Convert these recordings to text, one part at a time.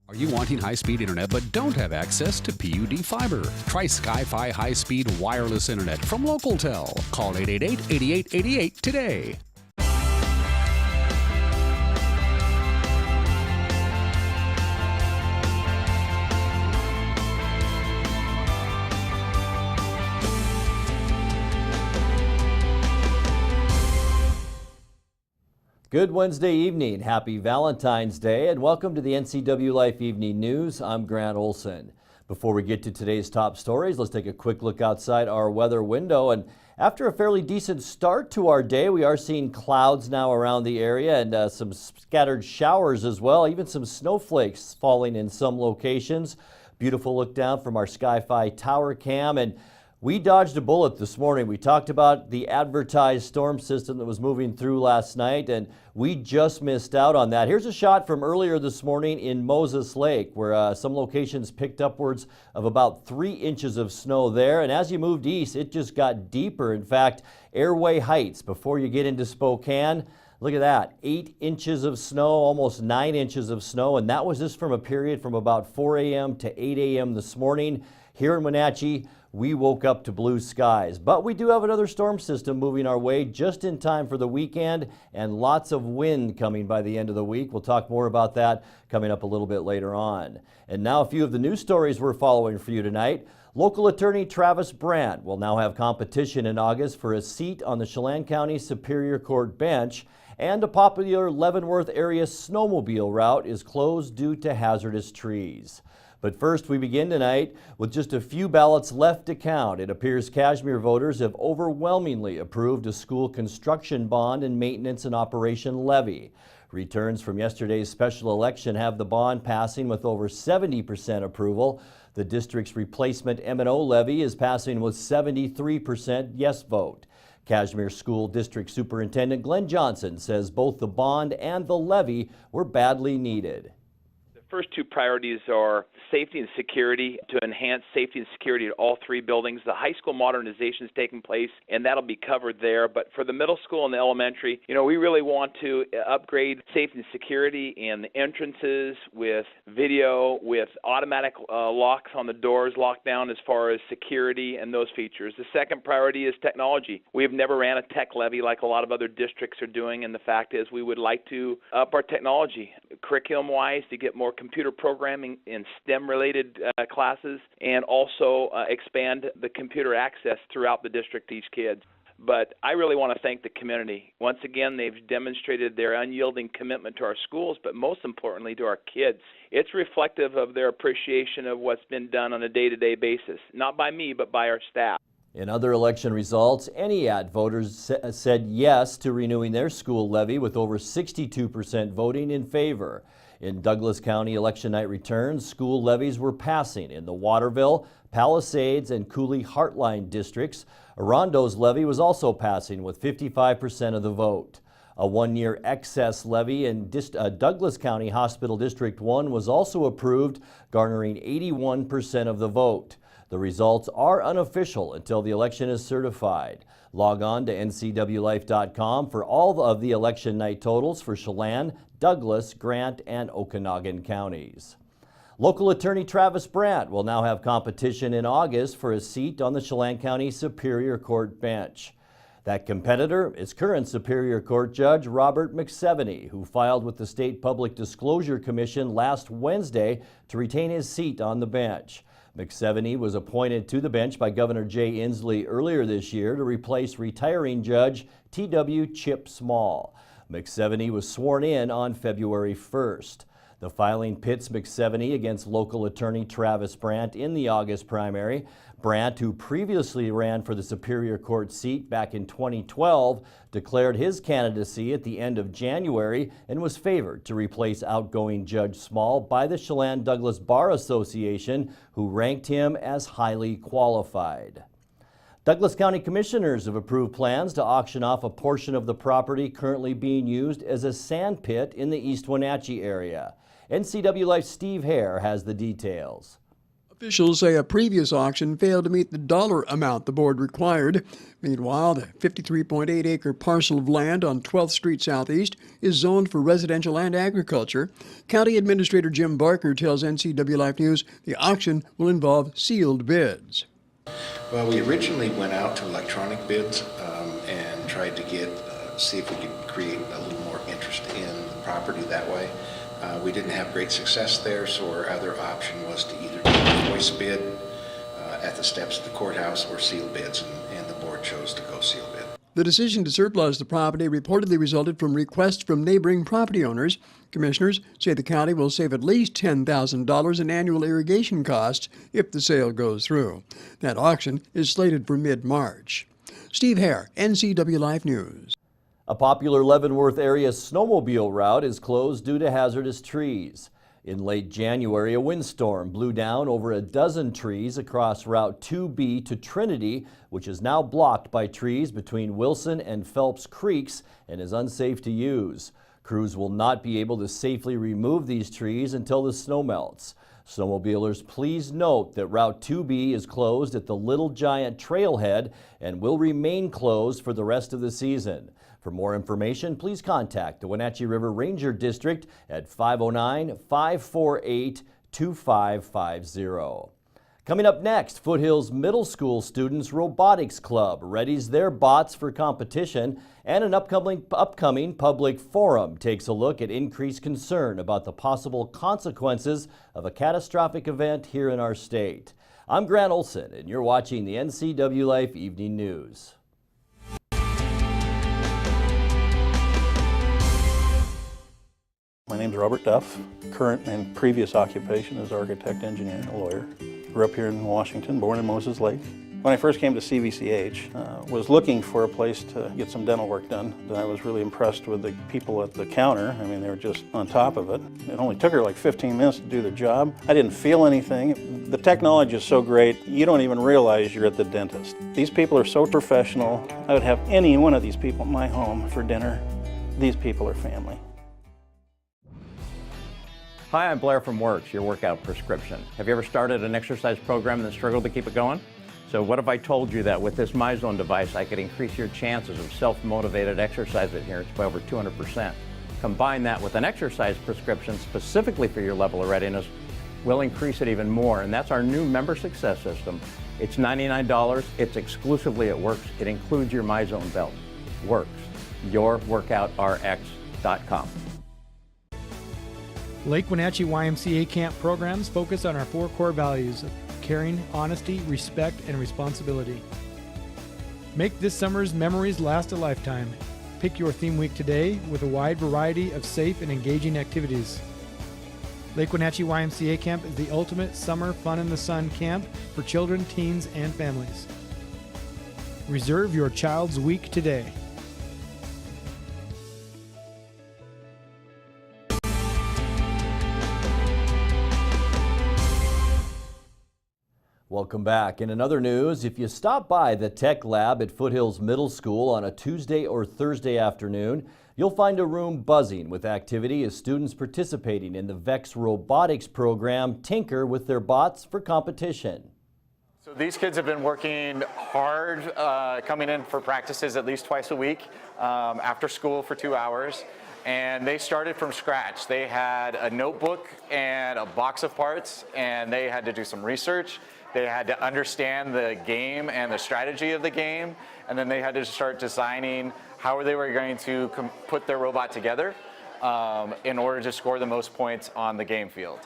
Are you wanting high-speed internet but don't have access to PUD fiber? Try Sky-Fi high-speed wireless internet from LocalTel. Call 888-8888 today. Good Wednesday evening. Happy Valentine's Day and welcome to the NCW Life Evening News. I'm Grant Olson. Before we get to today's top stories, let's take a quick look outside our weather window. And after a fairly decent start to our day, we are seeing clouds now around the area and some scattered showers as well, even some snowflakes falling in some locations. Beautiful look down from our Sky-Fi tower cam, and we dodged a bullet this morning. We talked about the advertised storm system that was moving through last night, and we just missed out on that. Here's a shot from earlier this morning in Moses Lake, where some locations picked upwards of about 3 inches of snow there. And as you moved east, it just got deeper. In fact, Airway Heights, before you get into Spokane, look at that, 8 inches of snow, almost 9 inches of snow. And that was just from a period from about 4 a.m. to 8 a.m. this morning. Here in Wenatchee, we woke up to blue skies, but we do have another storm system moving our way just in time for the weekend and lots of wind coming by the end of the week. We'll talk more about that coming up a little bit later on. And now a few of the news stories we're following for you tonight. Local attorney Travis Brandt will now have competition in August for a seat on the Chelan County Superior Court bench, and a popular Leavenworth area snowmobile route is closed due to hazardous trees. But first, we begin tonight with just a few ballots left to count. It appears Kashmir voters have overwhelmingly approved a school construction bond and maintenance and operation levy. Returns from yesterday's special election have the bond passing with over 70% approval. The district's replacement M&O levy is passing with 73% yes vote. Kashmir School District Superintendent Glenn Johnson says both the bond and the levy were badly needed. First two priorities are safety and security, to enhance safety and security at all three buildings. The high school modernization is taking place, and that'll be covered there. But for the middle school and the elementary, we really want to upgrade safety and security in the entrances with video, with automatic locks on the doors, lockdown as far as security and those features. The second priority is technology. We have never ran a tech levy like a lot of other districts are doing, and the fact is we would like to up our technology curriculum-wise to get more computer programming in STEM-related classes, and also expand the computer access throughout the district to each kid. But I really want to thank the community. Once again, they've demonstrated their unyielding commitment to our schools, but most importantly to our kids. It's reflective of their appreciation of what's been done on a day-to-day basis, not by me, but by our staff. In other election results, NEAT voters said yes to renewing their school levy, with over 62% voting in favor. In Douglas County election night returns, school levies were passing in the Waterville, Palisades, and Cooley Heartline districts. Arondo's levy was also passing with 55% of the vote. A one-year excess levy in Douglas County Hospital District 1 was also approved, garnering 81% of the vote. The results are unofficial until the election is certified. Log on to ncwlife.com for all of the election night totals for Chelan, Douglas, Grant, and Okanagan counties. Local attorney Travis Brandt will now have competition in August for a seat on the Chelan County Superior Court bench. That competitor is current Superior Court Judge Robert McSeveny, who filed with the State Public Disclosure Commission last Wednesday to retain his seat on the bench. McSeveny was appointed to the bench by Governor Jay Inslee earlier this year to replace retiring Judge T.W. Chip Small. McSeveny was sworn in on February 1st. The filing pits McSeveny against local attorney Travis Brandt in the August primary. Brandt, who previously ran for the Superior Court seat back in 2012, declared his candidacy at the end of January and was favored to replace outgoing Judge Small by the Chelan-Douglas Bar Association, who ranked him as highly qualified. Douglas County Commissioners have approved plans to auction off a portion of the property currently being used as a sand pit in the East Wenatchee area. NCW Life's Steve Hare has the details. Officials say a previous auction failed to meet the dollar amount the board required. Meanwhile, the 53.8-acre parcel of land on 12th Street Southeast is zoned for residential and agriculture. County Administrator Jim Barker tells NCW Life News the auction will involve sealed bids. Well, we originally went out to electronic bids and tried to see if we could create a little more interest in the property that way. We didn't have great success there, so our other option was to either do a voice bid at the steps of the courthouse or seal bids, and the board chose to go seal bid. The decision to surplus the property reportedly resulted from requests from neighboring property owners. Commissioners say the county will save at least $10,000 in annual irrigation costs if the sale goes through. That auction is slated for mid-March. Steve Hare, NCW Life News. A popular Leavenworth area snowmobile route is closed due to hazardous trees. In late January, a windstorm blew down over a dozen trees across Route 2B to Trinity, which is now blocked by trees between Wilson and Phelps Creeks and is unsafe to use. Crews will not be able to safely remove these trees until the snow melts. Snowmobilers, please note that Route 2B is closed at the Little Giant Trailhead and will remain closed for the rest of the season. For more information, please contact the Wenatchee River Ranger District at 509-548-2550. Coming up next, Foothills Middle School students' robotics club readies their bots for competition, and an upcoming public forum takes a look at increased concern about the possible consequences of a catastrophic event here in our state. I'm Grant Olson, and you're watching the NCW Life Evening News. My name's Robert Duff. Current and previous occupation is architect, engineer, and lawyer. Grew up here in Washington, born in Moses Lake. When I first came to CVCH, was looking for a place to get some dental work done. I was really impressed with the people at the counter. I mean, they were just on top of it. It only took her like 15 minutes to do their job. I didn't feel anything. The technology is so great, you don't even realize you're at the dentist. These people are so professional. I would have any one of these people in my home for dinner. These people are family. Hi, I'm Blair from Works, your workout prescription. Have you ever started an exercise program and then struggled to keep it going? So what if I told you that with this MyZone device, I could increase your chances of self-motivated exercise adherence by over 200%. Combine that with an exercise prescription specifically for your level of readiness, we'll increase it even more. And that's our new member success system. It's $99, it's exclusively at Works. It includes your MyZone belt. Works, yourworkoutrx.com. Lake Wenatchee YMCA camp programs focus on our 4 core values of caring, honesty, respect, and responsibility. Make this summer's memories last a lifetime. Pick your theme week today with a wide variety of safe and engaging activities. Lake Wenatchee YMCA camp is the ultimate summer fun in the sun camp for children, teens, and families. Reserve your child's week today. Welcome back. In another news, if you stop by the Tech Lab at Foothills Middle School on a Tuesday or Thursday afternoon, you'll find a room buzzing with activity as students participating in the VEX robotics program tinker with their bots for competition. So these kids have been working hard, coming in for practices at least twice a week after school for 2 hours. And they started from scratch. They had a notebook and a box of parts, and they had to do some research. They had to understand the game and the strategy of the game, and then they had to start designing how they were going to put their robot together in order to score the most points on the game field.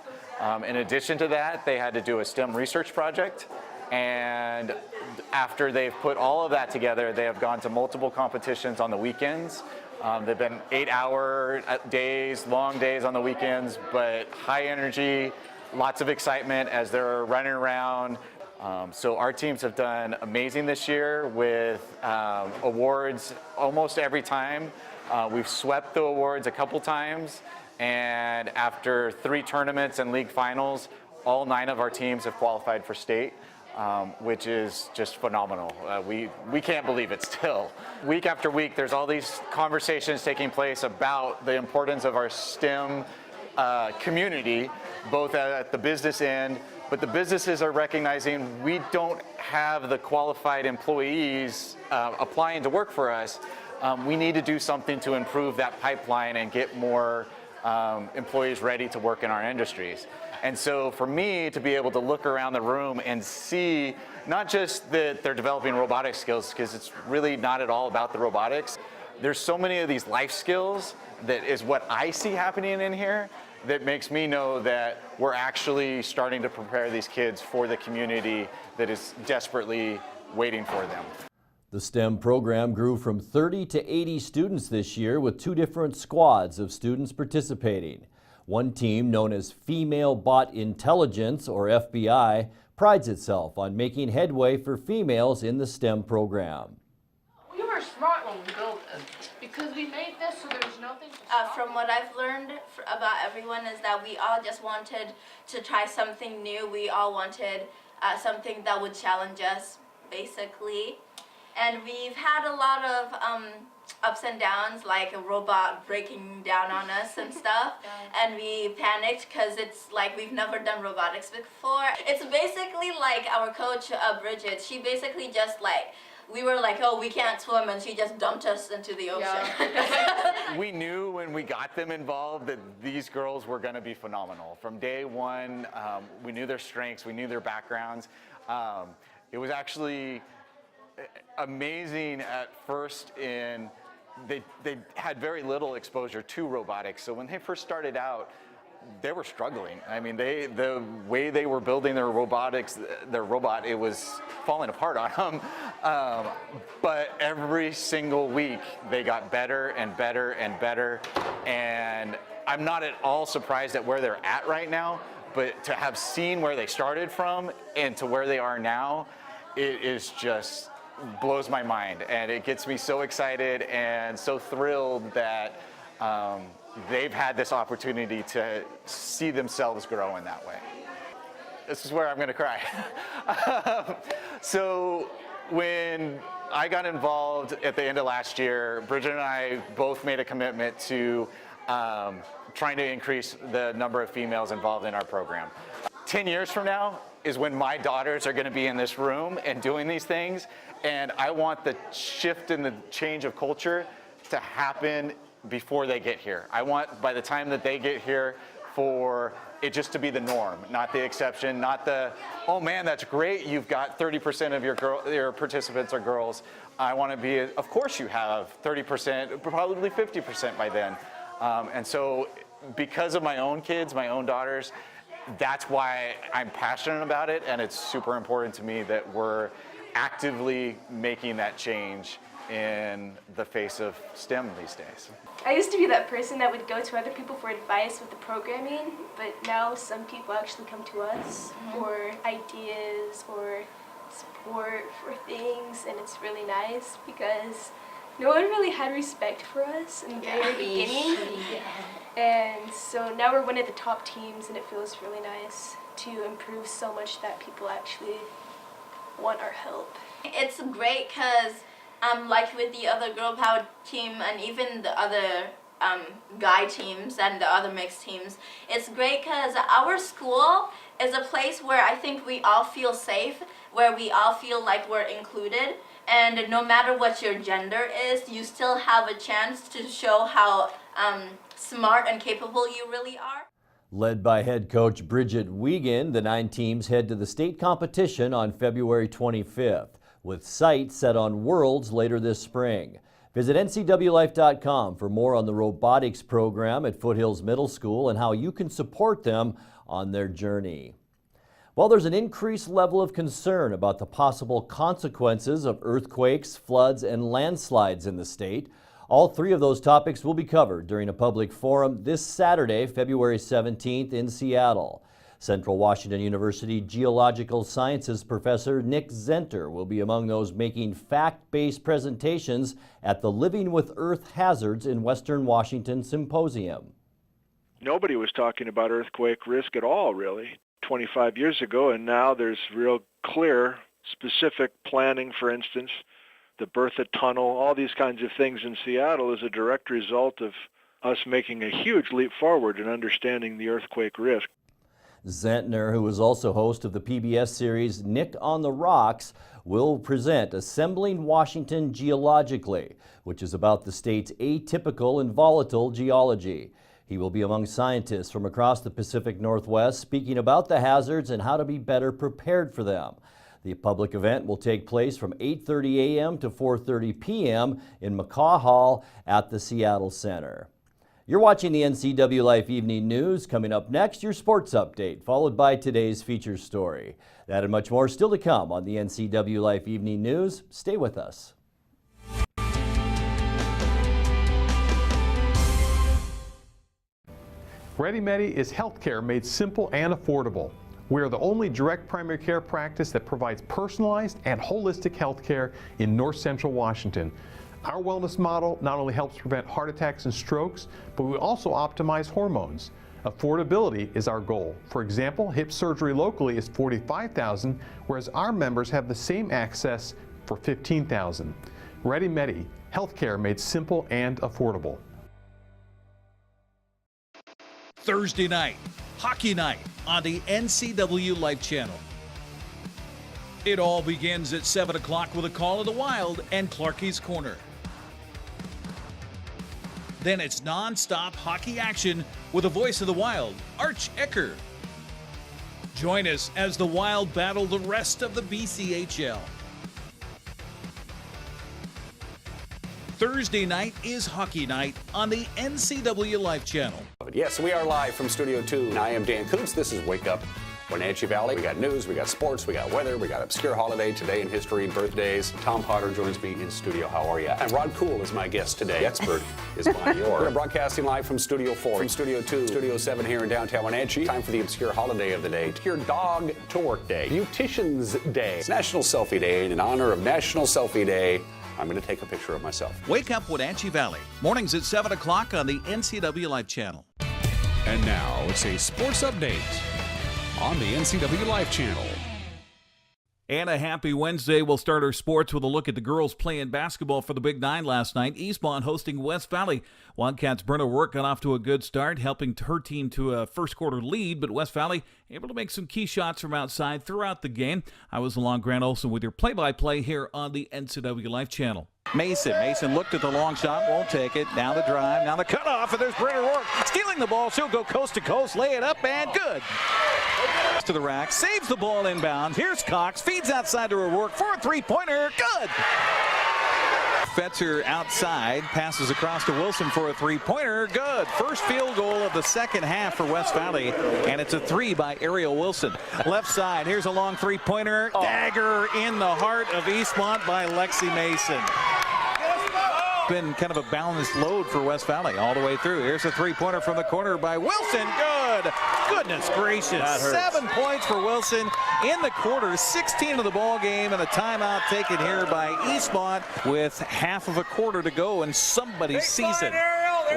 In addition to that, they had to do a STEM research project, and after they've put all of that together, they have gone to multiple competitions on the weekends. They've been 8-hour days, long days on the weekends, but high energy, lots of excitement as they're running around. So our teams have done amazing this year with awards almost every time. We've swept the awards a couple times, and after 3 tournaments and league finals, all 9 of our teams have qualified for state. Which is just phenomenal. We can't believe it still. Week after week, there's all these conversations taking place about the importance of our STEM community, both at the business end, but the businesses are recognizing we don't have the qualified employees applying to work for us. We need to do something to improve that pipeline and get more employees ready to work in our industries. And so for me to be able to look around the room and see not just that they're developing robotic skills, because it's really not at all about the robotics. There's so many of these life skills that is what I see happening in here that makes me know that we're actually starting to prepare these kids for the community that is desperately waiting for them. The STEM program grew from 30 to 80 students this year with 2 different squads of students participating. One team, known as Female Bot Intelligence, or FBI, prides itself on making headway for females in the STEM program. We were smart when we built it because we made this so there's nothing to stop. From what I've learned about everyone is that we all just wanted to try something new. We all wanted something that would challenge us, basically. And we've had a lot of ups and downs, like a robot breaking down on us and stuff. And we panicked because it's like we've never done robotics before. It's basically like our coach, Bridget, she basically just like, we were like, oh, we can't swim, and she just dumped us into the ocean. Yeah. We knew when we got them involved that these girls were going to be phenomenal. From day one, we knew their strengths, we knew their backgrounds. It was actually amazing at first they had very little exposure to robotics. So when they first started out, they were struggling. I mean, the way they were building their robot, it was falling apart on them. But every single week, they got better and better and better. And I'm not at all surprised at where they're at right now, but to have seen where they started from and to where they are now, it is just blows my mind. And it gets me so excited and so thrilled that they've had this opportunity to see themselves grow in that way. This is where I'm going to cry. So when I got involved at the end of last year, Bridget and I both made a commitment to trying to increase the number of females involved in our program. 10 years from now is when my daughters are going to be in this room and doing these things, and I want the shift and the change of culture to happen before they get here. I want, by the time that they get here, for it just to be the norm, not the exception, not the, oh man, that's great, you've got 30% of your participants are girls. I want to be, of course you have 30%, probably 50% by then. And so because of my own kids, my own daughters, that's why I'm passionate about it, and it's super important to me that we're actively making that change in the face of STEM these days. I used to be that person that would go to other people for advice with the programming, but now some people actually come to us for ideas or support for things, and it's really nice because no one really had respect for us in the very beginning. And so now we're one of the top teams, and it feels really nice to improve so much that people actually want our help. It's great because like with the other girl power team and even the other guy teams and the other mixed teams, it's great because our school is a place where I think we all feel safe, where we all feel like we're included, and no matter what your gender is, you still have a chance to show how smart and capable you really are. Led by head coach Bridget Wiegand, the 9 teams head to the state competition on February 25th, with sights set on Worlds later this spring. Visit ncwlife.com for more on the robotics program at Foothills Middle School and how you can support them on their journey. Well, there's an increased level of concern about the possible consequences of earthquakes, floods, and landslides in the state. All 3 of those topics will be covered during a public forum this Saturday, February 17th in Seattle. Central Washington University Geological Sciences professor Nick Zenter will be among those making fact-based presentations at the Living with Earth Hazards in Western Washington Symposium. Nobody was talking about earthquake risk at all, really, 25 years ago, and now there's real clear, specific planning, for instance. The Bertha Tunnel, all these kinds of things in Seattle is a direct result of us making a huge leap forward in understanding the earthquake risk. Zentner, who is also host of the PBS series Nick on the Rocks, will present Assembling Washington Geologically, which is about the state's atypical and volatile geology. He will be among scientists from across the Pacific Northwest speaking about the hazards and how to be better prepared for them. The public event will take place from 8:30 a.m. to 4:30 p.m. in McCaw Hall at the Seattle Center. You're watching the NCW Life Evening News. Coming up next, your sports update, followed by today's feature story. That and much more still to come on the NCW Life Evening News. Stay with us. Ready Medi is healthcare made simple and affordable. We are the only direct primary care practice that provides personalized and holistic healthcare in North Central Washington. Our wellness model not only helps prevent heart attacks and strokes, but we also optimize hormones. Affordability is our goal. For example, hip surgery locally is $45,000, whereas our members have the same access for $15,000. Ready Medi, healthcare made simple and affordable. Thursday night, hockey night on the NCW Life Channel. It all begins at 7 o'clock with a call of the Wild and Clarkie's Corner. Then it's non-stop hockey action with a voice of the Wild, Arch Ecker. Join us as the Wild battle the rest of the BCHL. Thursday night is hockey night on the NCW Life Channel. Yes, we are live from Studio 2. And I am Dan Koontz. This is Wake Up Wenatchee Valley. We got news, we got sports, we got weather, we got obscure holiday, today in history, birthdays. Tom Potter joins me in studio. How are you? And Rod Cool is my guest today. The expert is mine. We're broadcasting live from Studio 4, from Studio 2, Studio 7 here in downtown Wenatchee. Time for the obscure holiday of the day. Your dog to work day. Beautician's Day. It's National Selfie Day, and in honor of National Selfie Day, I'm going to take a picture of myself. Wake Up Wenatchee Valley. Mornings at 7 o'clock on the NCW Life Channel. And now it's a sports update on the NCW Life Channel. And a happy Wednesday. We'll start our sports with a look at the girls playing basketball for the Big Nine last night. Eastmont hosting West Valley. Wildcats' Brenna Work got off to a good start, helping her team to a first quarter lead, but West Valley able to make some key shots from outside throughout the game. I was along Grant Olson with your play-by-play here on the NCW Life Channel. Mason looked at the long shot, won't take it. Now the drive, now the cutoff, and there's Brenna Work stealing the ball. She'll go coast to coast, lay it up, and good. To the rack, saves the ball inbound. Here's Cox, feeds outside to her Work for a three-pointer, good. Fetzer outside, passes across to Wilson for a three-pointer, good. First field goal of the second half for West Valley, and it's a three by Ariel Wilson. Left side, here's a long three-pointer, dagger in the heart of Eastmont by Lexi Mason. Been kind of a balanced load for West Valley all the way through. Here's a three-pointer from the corner by Wilson. Good. Goodness gracious. 7 points for Wilson in the quarter. 16 of the ball game, and a timeout taken here by Eastmont with half of a quarter to go, and somebody sees it.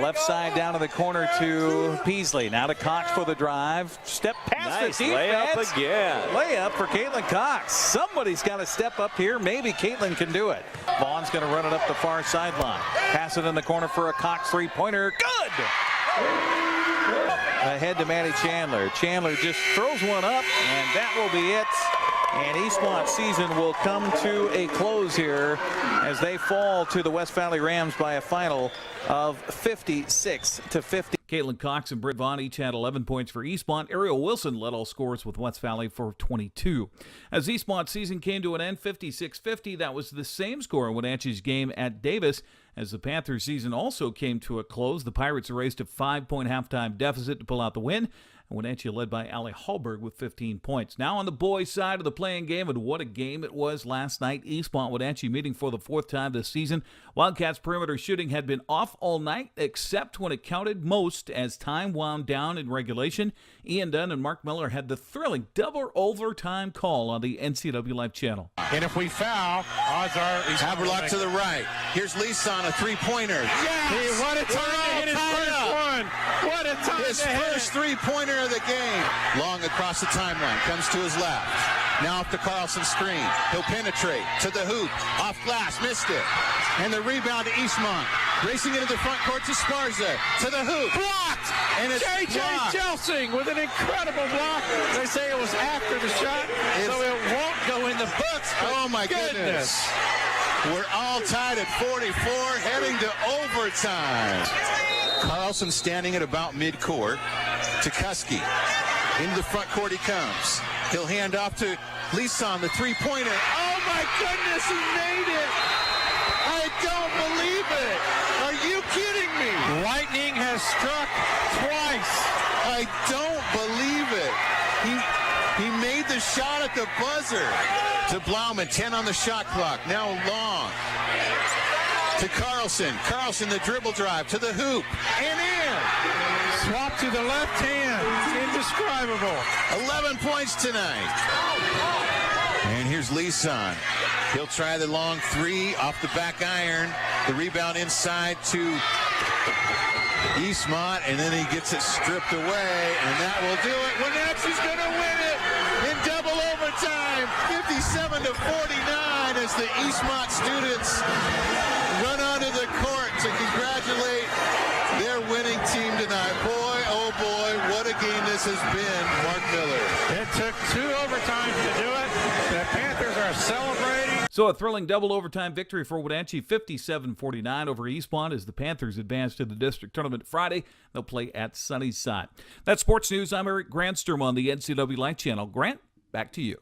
Left side down to the corner to Peasley. Now to Cox for the drive. Step past the defense. Layup again. Layup for Caitlin Cox. Somebody's got to step up here. Maybe Caitlin can do it. Vaughn's going to run it up the far sideline. Pass it in the corner for a Cox three-pointer. Good! Ahead to Maddie Chandler. Chandler just throws one up, and that will be it. And Eastmont's season will come to a close here as they fall to the West Valley Rams by a final of 56-50. Caitlin Cox and Britt Vaughn each had 11 points for Eastmont. Ariel Wilson led all scorers with West Valley for 22. As Eastmont's season came to an end, 56-50, that was the same score in Wenatchee's game at Davis. As the Panthers' season also came to a close, the Pirates erased a 5-point halftime deficit to pull out the win. And Wenatchee led by Allie Hallberg with 15 points. Now on the boys' side of the playing game, and what a game it was last night. Eastmont Wenatchee meeting for the fourth time this season. Wildcats' perimeter shooting had been off all night, except when it counted most as time wound down in regulation. Ian Dunn and Mark Miller had the thrilling double overtime call on the NCW Life Channel. And if we foul, odds are Haverlock to the right. Here's Leeson, a three-pointer. Yes! Hey, what a time to hit his first one. What a time his to hit first three-pointer of the game. Long across the timeline, comes to his left. Now up to Carlson's screen. He'll penetrate to the hoop. Off glass, missed it. And the rebound to Eastmont. Racing into the front court to Sparza. To the hoop. Blocked! And it's J.J. blocked. Jelsing with an incredible block. They say it was after the shot, so it won't go in the books. Oh, my goodness. We're all tied at 44, heading to overtime. Carlson standing at about midcourt. To Kuski. Into the front court he comes. He'll hand off to Leeson, the three-pointer. Oh, my goodness, he made it. I don't believe it. Are you kidding me? Lightning has struck twice. I don't believe it. He made the shot at the buzzer. To Blauman, 10 on the shot clock. Now Long. To Carlson. Carlson, the dribble drive. To the hoop. And in. Swap to the left hand. Indescribable. 11 points tonight. And here's Leeson. He'll try the long three off the back iron. The rebound inside to Eastmont, and then he gets it stripped away, and that will do it. Wenatchee's going to win it in double overtime, 57-49, as the Eastmont students run onto the court to congratulate their winning team tonight. Boy, oh boy, what a game this has been, Mark Miller. It took 2 overtimes to do it. The Panthers are celebrating. So a thrilling double overtime victory for Wenatchee, 57-49 over Eastmont as the Panthers advance to the district tournament Friday. They'll play at Sunnyside. That's sports news. I'm Eric Grandstrom on the NCW Life Channel. Grant, back to you.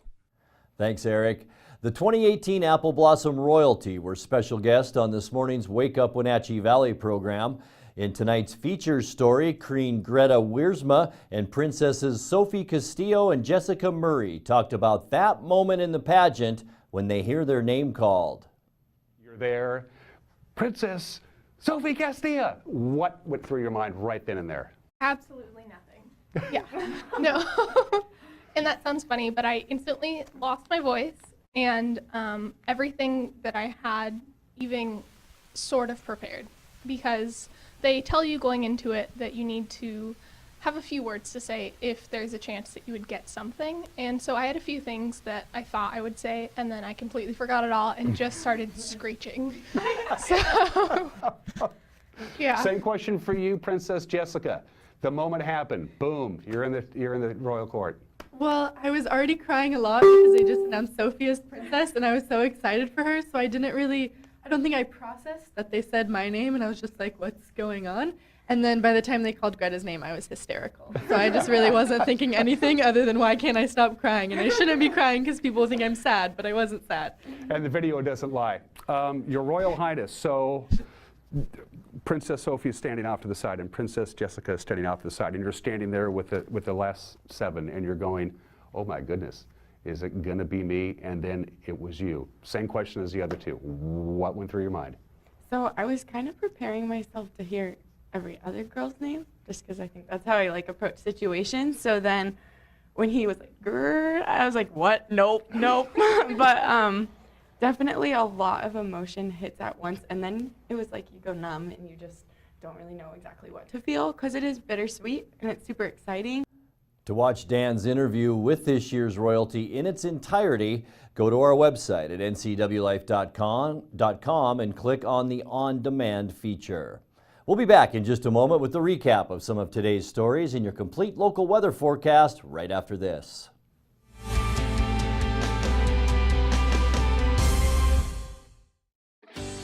Thanks, Eric. The 2018 Apple Blossom Royalty were special guests on this morning's Wake Up Wenatchee Valley program. In tonight's features story, Queen Greta Wiersma and Princesses Sophie Castillo and Jessica Murray talked about that moment in the pageant when they hear their name called. You're there. Princess Sophie Castillo. What went through your mind right then and there? Absolutely nothing. Yeah. No. And that sounds funny, but I instantly lost my voice and everything that I had even sort of prepared, because they tell you going into it that you need to have a few words to say if there's a chance that you would get something. And so I had a few things that I thought I would say, and then I completely forgot it all and just started screeching. So, yeah. Same question for you, Princess Jessica. The moment happened, boom, you're in the royal court. Well, I was already crying a lot because they just announced Sophie as princess, and I was so excited for her, so I don't think I processed that they said my name, and I was just like, what's going on? And then by the time they called Greta's name, I was hysterical. So I just really wasn't thinking anything other than, why can't I stop crying? And I shouldn't be crying because people think I'm sad, but I wasn't sad. And the video doesn't lie. Your Royal Highness, so Princess Sophie is standing off to the side and Princess Jessica is standing off to the side, and you're standing there with the last 7, and you're going, oh my goodness, is it going to be me? And then it was you. Same question as the other 2. What went through your mind? So I was kind of preparing myself to hear every other girl's name, just because I think that's how I approach situations. So then when he was like, grrr, I was like, what? Nope. But definitely a lot of emotion hits at once, and then it was like you go numb and you just don't really know exactly what to feel, because it is bittersweet and it's super exciting. To watch Dan's interview with this year's royalty in its entirety, go to our website at ncwlife.com and click on the On Demand feature. We'll be back in just a moment with the recap of some of today's stories and your complete local weather forecast right after this.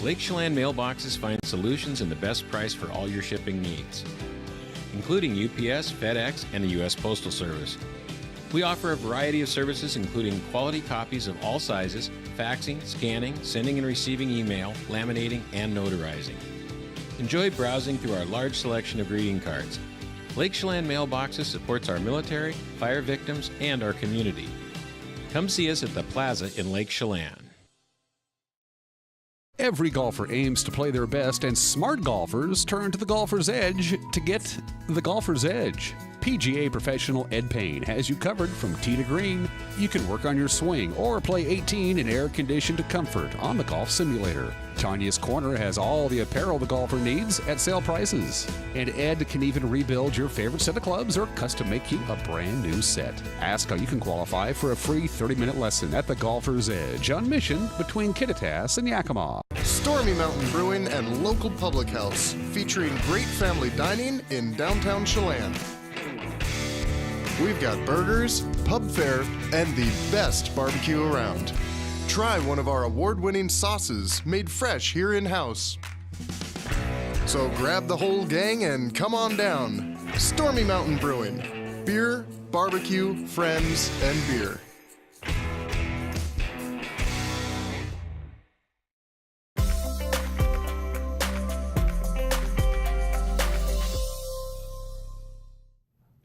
Lake Chelan mailboxes find solutions and the best price for all your shipping needs, including UPS, FedEx, and the U.S. Postal Service. We offer a variety of services including quality copies of all sizes, faxing, scanning, sending and receiving email, laminating, and notarizing. Enjoy browsing through our large selection of greeting cards. Lake Chelan Mailboxes supports our military, fire victims, and our community. Come see us at the Plaza in Lake Chelan. Every golfer aims to play their best, and smart golfers turn to the Golfer's Edge to get the Golfer's Edge. PGA professional Ed Payne has you covered from tee to green. You can work on your swing or play 18 in air-conditioned comfort on the golf simulator. Tanya's Corner has all the apparel the golfer needs at sale prices. And Ed can even rebuild your favorite set of clubs or custom make you a brand new set. Ask how you can qualify for a free 30-minute lesson at the Golfer's Edge on Mission between Kittitas and Yakima. Stormy Mountain Brewing and local public house, featuring great family dining in downtown Chelan. We've got burgers, pub fare, and the best barbecue around. Try one of our award-winning sauces made fresh here in-house. So grab the whole gang and come on down. Stormy Mountain Brewing. Beer, barbecue, friends, and beer.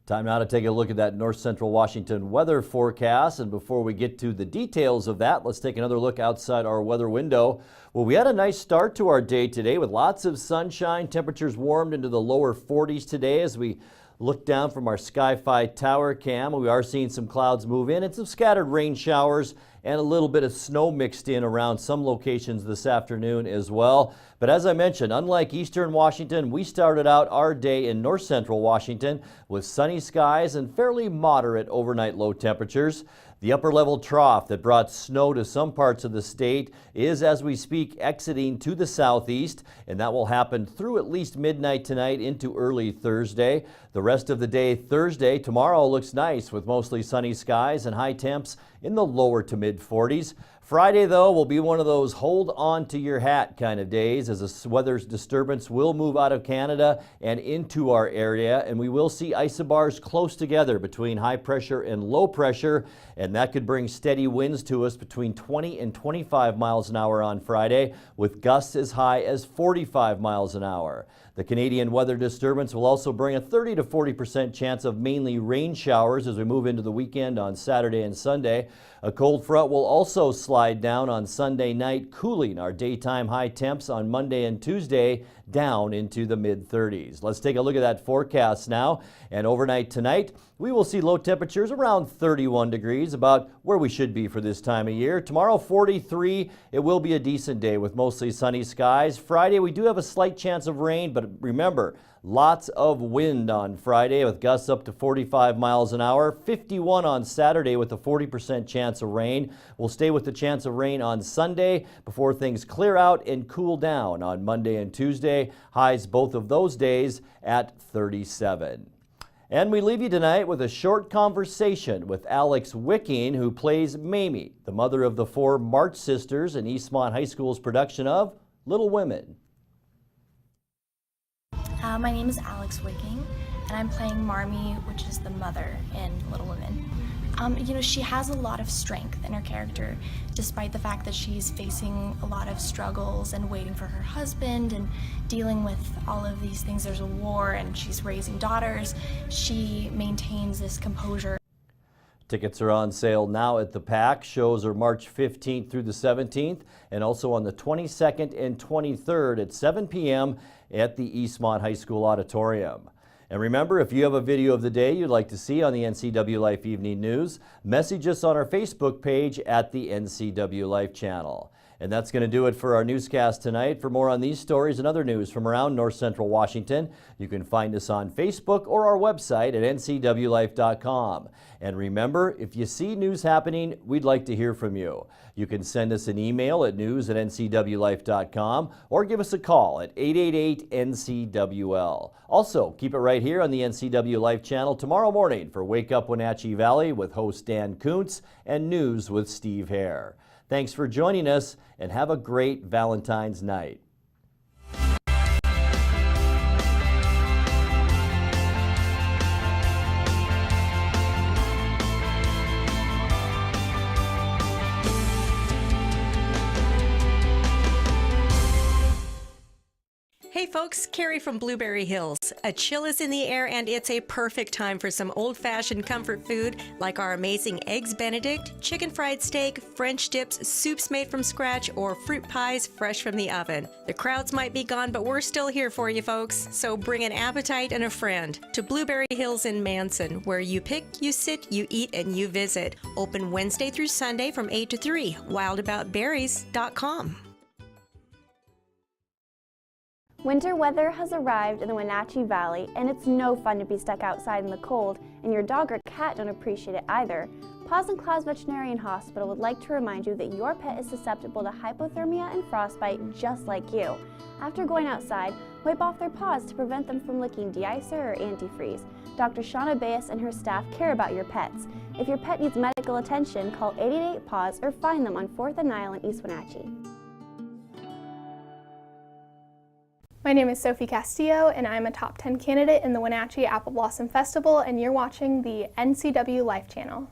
Time now to take a look at that north central Washington weather forecast. And before we get to the details of that, let's take another look outside our weather window. Well, we had a nice start to our day today with lots of sunshine. Temperatures warmed into the lower 40s today as we look down from our Sky-Fi tower cam. We are seeing some clouds move in and some scattered rain showers and a little bit of snow mixed in around some locations this afternoon as well. But as I mentioned, unlike eastern Washington, we started out our day in north central Washington with sunny skies and fairly moderate overnight low temperatures. The upper level trough that brought snow to some parts of the state is, as we speak, exiting to the southeast, and that will happen through at least midnight tonight into early Thursday. The rest of the day Thursday, tomorrow looks nice with mostly sunny skies and high temps in the lower to mid 40s. Friday, though, will be one of those hold on to your hat kind of days as a weather disturbance will move out of Canada and into our area, and we will see isobars close together between high pressure and low pressure, and that could bring steady winds to us between 20 and 25 miles an hour on Friday, with gusts as high as 45 miles an hour. The Canadian weather disturbance will also bring a 30 to 40% chance of mainly rain showers as we move into the weekend on Saturday and Sunday. A cold front will also slide down on Sunday night, cooling our daytime high temps on Monday and Tuesday down into the mid-30s. Let's take a look at that forecast now. And overnight tonight, we will see low temperatures around 31 degrees, about where we should be for this time of year. Tomorrow, 43. It will be a decent day with mostly sunny skies. Friday, we do have a slight chance of rain, but remember, lots of wind on Friday with gusts up to 45 miles an hour. 51 on Saturday with a 40% chance of rain. We'll stay with the chance of rain on Sunday before things clear out and cool down on Monday and Tuesday. Highs both of those days at 37. And we leave you tonight with a short conversation with Alex Wicking, who plays Mamie, the mother of the 4 March sisters in Eastmont High School's production of Little Women. My name is Alex Wicking, and I'm playing Marmee, which is the mother in Little Women. She has a lot of strength in her character, despite the fact that she's facing a lot of struggles and waiting for her husband and dealing with all of these things. There's a war and she's raising daughters. She maintains this composure. Tickets are on sale now at the PAC. Shows are March 15th through the 17th and also on the 22nd and 23rd at 7 p.m. at the Eastmont High School Auditorium. And remember, if you have a video of the day you'd like to see on the NCW Life Evening News, message us on our Facebook page at the NCW Life channel. And that's going to do it for our newscast tonight. For more on these stories and other news from around North Central Washington, you can find us on Facebook or our website at ncwlife.com. And remember, if you see news happening, we'd like to hear from you. You can send us an email at news@ncwlife.com or give us a call at 888-NCWL. Also, keep it right here on the NCW Life channel tomorrow morning for Wake Up Wenatchee Valley with host Dan Kuntz and News with Steve Hare. Thanks for joining us and have a great Valentine's night. Hey folks, Carrie from Blueberry Hills. A chill is in the air and it's a perfect time for some old-fashioned comfort food like our amazing Eggs Benedict, chicken fried steak, French dips, soups made from scratch, or fruit pies fresh from the oven. The crowds might be gone, but we're still here for you folks. So bring an appetite and a friend to Blueberry Hills in Manson, where you pick, you sit, you eat, and you visit. Open Wednesday through Sunday from 8 to 3. wildaboutberries.com. Winter weather has arrived in the Wenatchee Valley, and it's no fun to be stuck outside in the cold, and your dog or cat don't appreciate it either. Paws and Claws Veterinarian Hospital would like to remind you that your pet is susceptible to hypothermia and frostbite just like you. After going outside, wipe off their paws to prevent them from licking de-icer or antifreeze. Dr. Shauna Baez and her staff care about your pets. If your pet needs medical attention, call 888-PAWS or find them on 4th and Nile in East Wenatchee. My name is Sophie Castillo, and I'm a top 10 candidate in the Wenatchee Apple Blossom Festival, and you're watching the NCW Life Channel.